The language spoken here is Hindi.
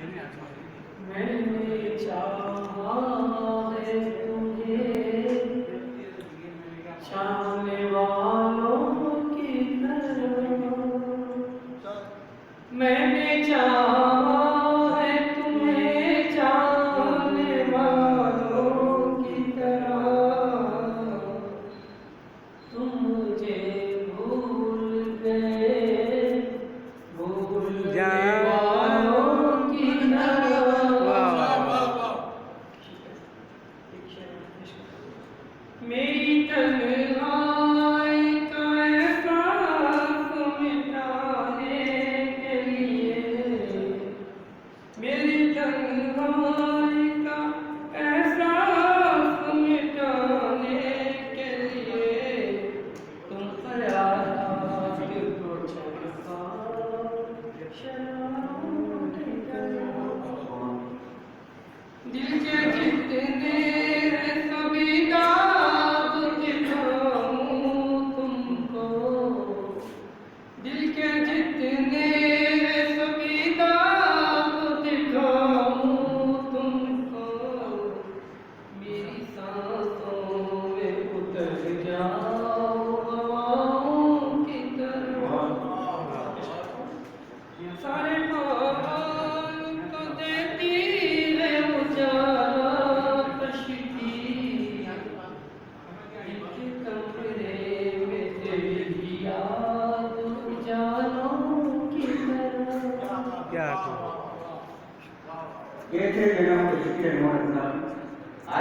मैंने चाहा है तुम्हें चाहने वालों की तरह। मैंने चाहा है तुम्हें चाहने वालों की तरह। तुम मुझे भूल गए भूलने वालों की मेरी तन्हाई का एहसास मिटाने के लिए मेरी तन्हाई का एहसास मिटाने के लिए तुम ख्यालात को छुपा शराब की तरह। दिल के जितने सभी दाग दिखाऊं तुमको दिल के जितने सभी दाग दिखाऊं तुमको मेरी सांसों में उतर जाओ हवाओं की तरह। सारे हाल को देती है उजाला कश्ती एक कमरे में तेरी याद उजालों की तरह। ये थे जनाब